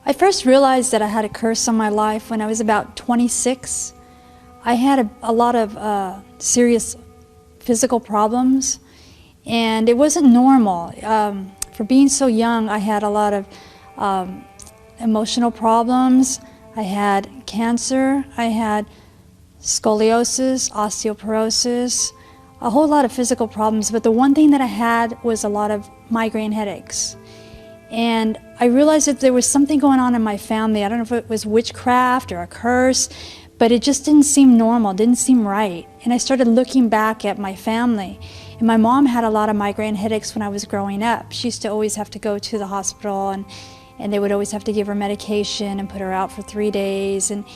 I first realized that I had a curse on my life when I was about 26. I had a lot of serious physical problems, and it wasn't normal. For being so young, I had a lot of emotional problems. I had cancer, I had scoliosis, osteoporosis, a whole lot of physical problems, but the one thing that I had was a lot of migraine headaches. And I realized that there was something going on in my family. I don't know if it was witchcraft or a curse, but it just didn't seem normal, didn't seem right. And I started looking back at my family. And my mom had a lot of migraine headaches when I was growing up. She used to always have to go to the hospital, and they would always have to give her medication and put her out for 3 days. And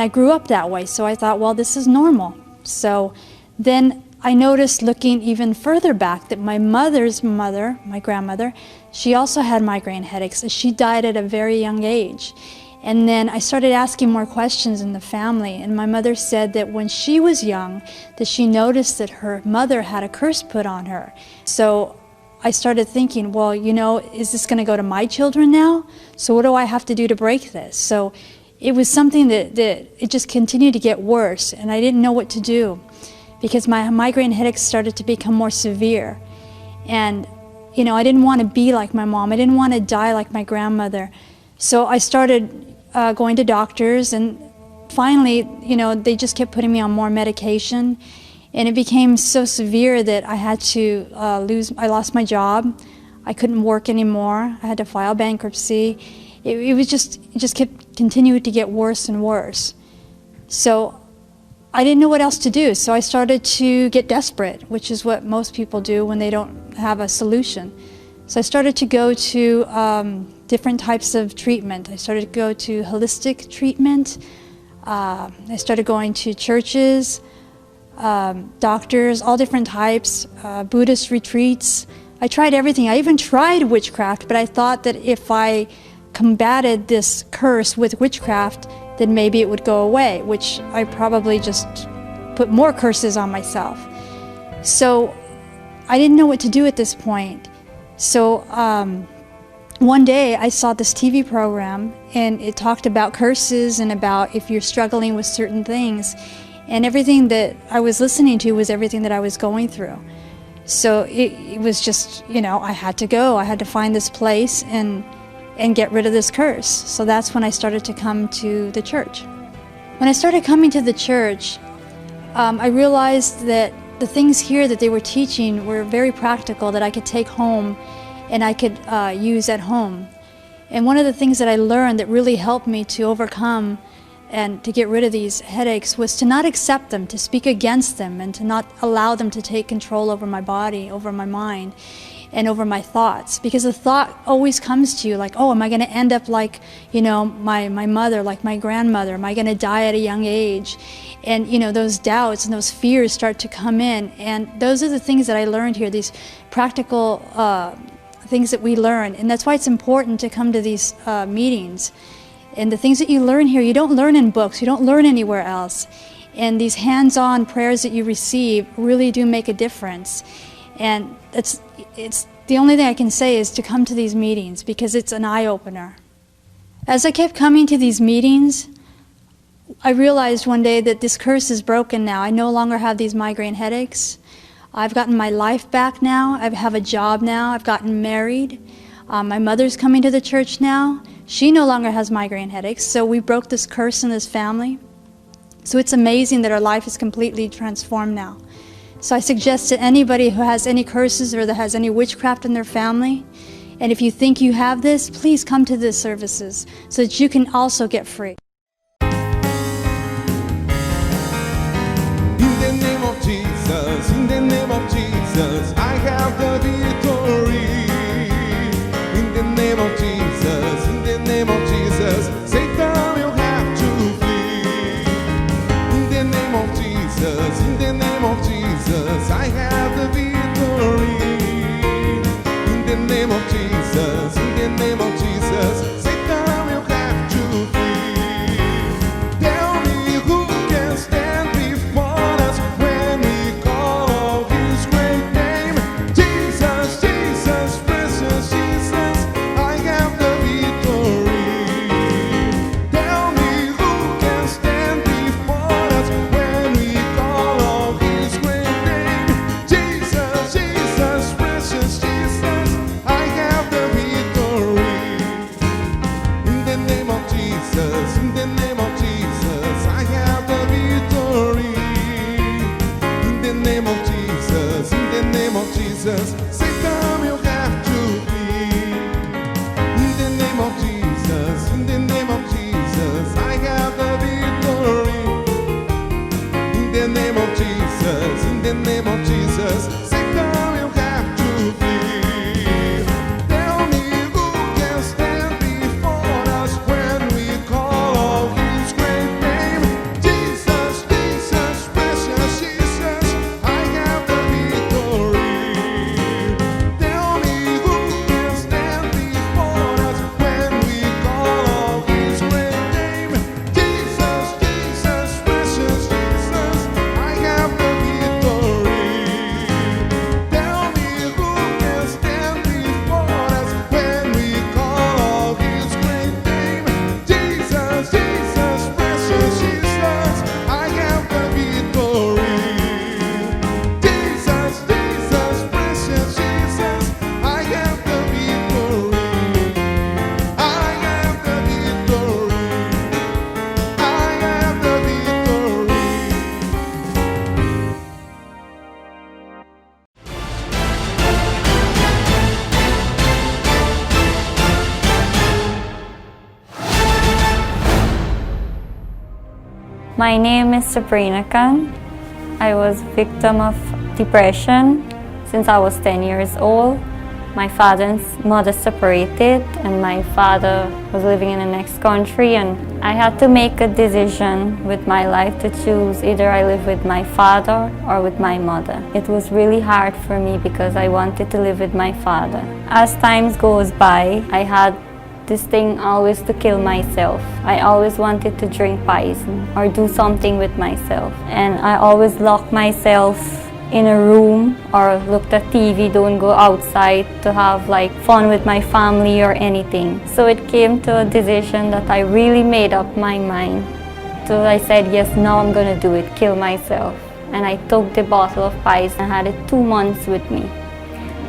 I grew up that way, so I thought, well, this is normal. So then I noticed, looking even further back, that my mother's mother, my grandmother, she also had migraine headaches. She died at a very young age. And then I started asking more questions in the family, and my mother said that when she was young, that she noticed that her mother had a curse put on her. So I started thinking, well, you know, is this going to go to my children now? So what do I have to do to break this? So it was something that it just continued to get worse, and I didn't know what to do, because my migraine headaches started to become more severe. And, you know, I didn't want to be like my mom. I didn't want to die like my grandmother. So I started going to doctors, and finally, you know, they just kept putting me on more medication. And it became so severe that I had to I lost my job. I couldn't work anymore. I had to file bankruptcy. It just kept continuing to get worse and worse. So I didn't know what else to do, so I started to get desperate, which is what most people do when they don't have a solution. So I started to go to different types of treatment. I started to go to holistic treatment. I started going to churches, doctors, all different types, Buddhist retreats. I tried everything. I even tried witchcraft, but I thought that if I combated this curse with witchcraft, then maybe it would go away, which I probably just put more curses on myself. So I didn't know what to do at this point. So one day I saw this TV program, and it talked about curses and about if you're struggling with certain things. And everything that I was listening to was everything that I was going through. So it was just, you know, I had to go. I had to find this place and get rid of this curse. So that's when I started to come to the church. When I started coming to the church, I realized that the things here that they were teaching were very practical, that I could take home and I could use at home. And one of the things that I learned that really helped me to overcome and to get rid of these headaches was to not accept them, to speak against them, and to not allow them to take control over my body, over my mind, and over my thoughts. Because the thought always comes to you like, oh, am I going to end up like, you know, my mother, like my grandmother? Am I going to die at a young age? And, you know, those doubts and those fears start to come in. And those are the things that I learned here, these practical things that we learn. And that's why it's important to come to these meetings. And the things that you learn here, you don't learn in books, you don't learn anywhere else. And these hands-on prayers that you receive really do make a difference. And it's the only thing I can say is to come to these meetings, because it's an eye-opener. As I kept coming to these meetings, I realized one day that this curse is broken now. I no longer have these migraine headaches. I've gotten my life back now. I have a job now. I've gotten married. My mother's coming to the church now. She no longer has migraine headaches, so we broke this curse in this family. So it's amazing that our life is completely transformed now. So I suggest to anybody who has any curses or that has any witchcraft in their family, and if you think you have this, please come to the services so that you can also get free. In the name of Jesus, in the name of Jesus, I have the victory. In the name of Jesus, in the name of Jesus, Satan will have to flee. In the name of Jesus, in the name of Jesus, I have the victory. In the name of Jesus, in the name of Jesus, Satan will have to flee. Tell me who can stand before us when we call on His great name. Jesus, Jesus, precious Jesus, I have My name is Sabrina Khan. I was victim of depression since I was 10 years old. My father and mother separated, and my father was living in the next country, and I had to make a decision with my life to choose either I live with my father or with my mother. It was really hard for me because I wanted to live with my father. As times goes by, I had this thing always to kill myself. I always wanted to drink poison or do something with myself, and I always locked myself in a room or looked at TV, don't go outside to have like fun with my family or anything. So it came to a decision that I really made up my mind. So I said, yes, now I'm gonna do it, kill myself. And I took the bottle of poison. I had it 2 months with me.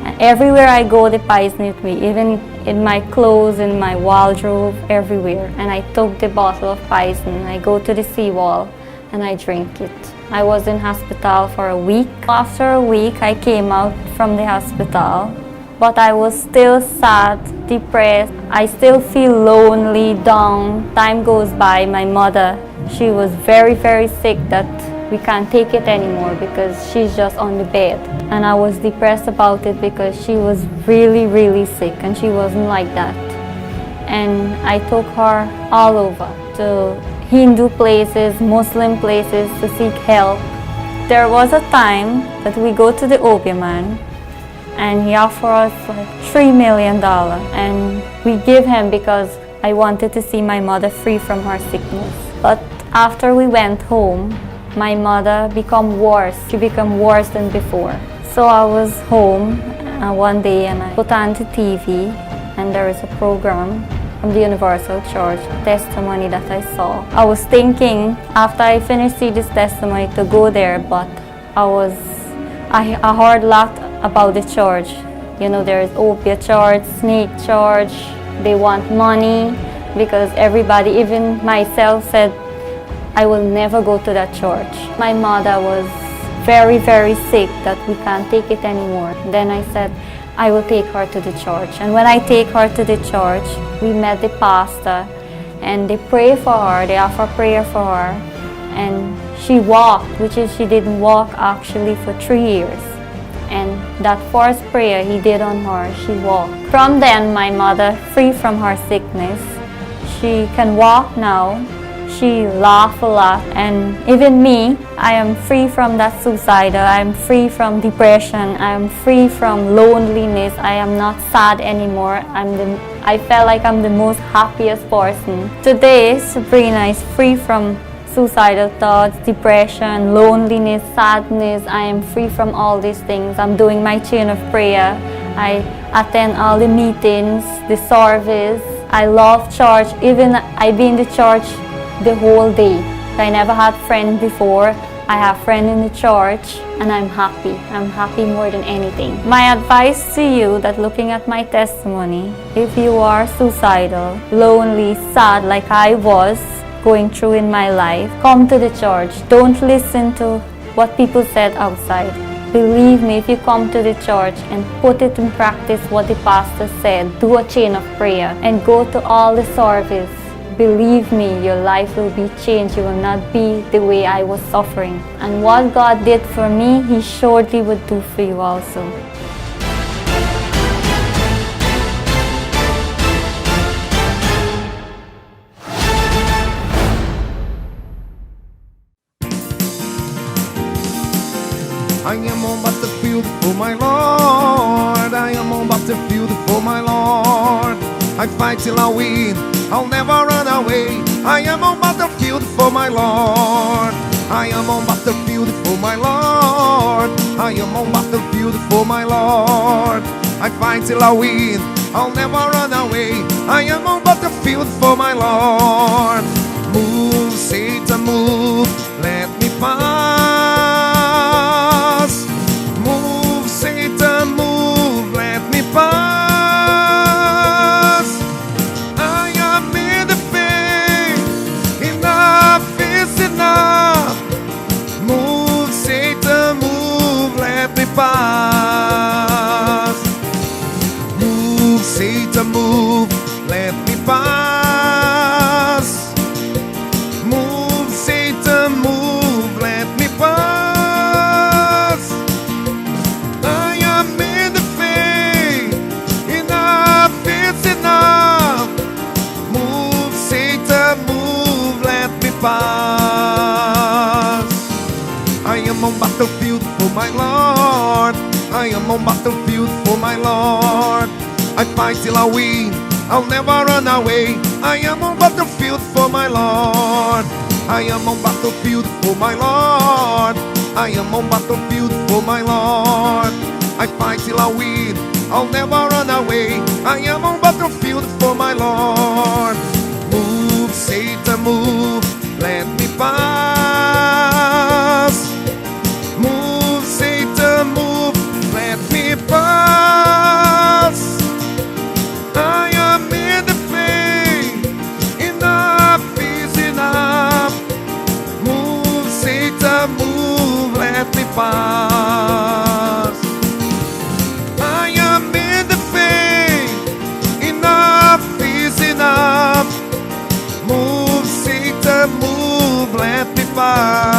And everywhere I go, the poison with me, even in my clothes, in my wardrobe, everywhere. And I took the bottle of poison. I go to the seawall and I drink it. I was in hospital for a week. After a week, I came out from the hospital, but I was still sad, depressed. I still feel lonely, down. Time goes by, my mother, she was very, very sick that we can't take it anymore because she's just on the bed. And I was depressed about it because she was really, really sick and she wasn't like that. And I took her all over to Hindu places, Muslim places to seek help. There was a time that we go to the Obeah and he offered us like $3 million, and we give him because I wanted to see my mother free from her sickness. But after we went home, my mother became worse. She became worse than before. So I was home one day and I put on the TV, and there is a program from the Universal Church, testimony that I saw. I was thinking after I finished see this testimony to go there, but I heard a lot about the church. You know, there is Obeah Church, Snake Church. They want money because everybody, even myself, said I will never go to that church. My mother was very, very sick that we can't take it anymore. Then I said, I will take her to the church. And when I take her to the church, we met the pastor and they pray for her, they offer prayer for her. And she walked, which is she didn't walk actually for 3 years. And that first prayer he did on her, she walked. From then, my mother, free from her sickness, she can walk now. She laughed a lot, and even me, I am free from that suicidal, I am free from depression, I am free from loneliness, I am not sad anymore. I felt like I'm the most happiest person. Today, Sabrina is free from suicidal thoughts, depression, loneliness, sadness. I am free from all these things. I'm doing my chain of prayer. I attend all the meetings, the service. I love church. Even I've been to church the whole day. I never had friends before. I have friends in the church and I'm happy. I'm happy more than anything. My advice to you that looking at my testimony, if you are suicidal, lonely, sad like I was going through in my life, come to the church. Don't listen to what people said outside. Believe me, if you come to the church and put it in practice what the pastor said, do a chain of prayer and go to all the service, believe me, your life will be changed. You will not be the way I was suffering. And what God did for me, He surely would do for you also. I am on battlefield for my Lord. I am on battlefield for my Lord. I fight till I win, I'll never run away. I am on battlefield for my Lord. I am on battlefield for my Lord. I am on battlefield for my Lord. I fight till I win, I'll never run away. I am on battlefield for my Lord. Move, Satan, move, let me pass. Move, Satan, move, let me pass. I am in the pain, enough is enough. Move, Satan, move, let me pass. Move, Satan, move, let me pass. Move, Satan, pass. I am on battlefield for my Lord. I am on battlefield for my Lord. I fight till I win, I'll never run away. I am on battlefield for my Lord. I am on battlefield for my Lord. I am on battlefield for my Lord. I fight till I win, I'll never run away. I am on battlefield for my Lord. Move, Satan, move, let me pass. Move, Satan, move, let me pass. I am in the faith, enough is enough. Move, Satan, move, let me pass. I am in the faith, enough is enough. Move, Satan, move, let me pass.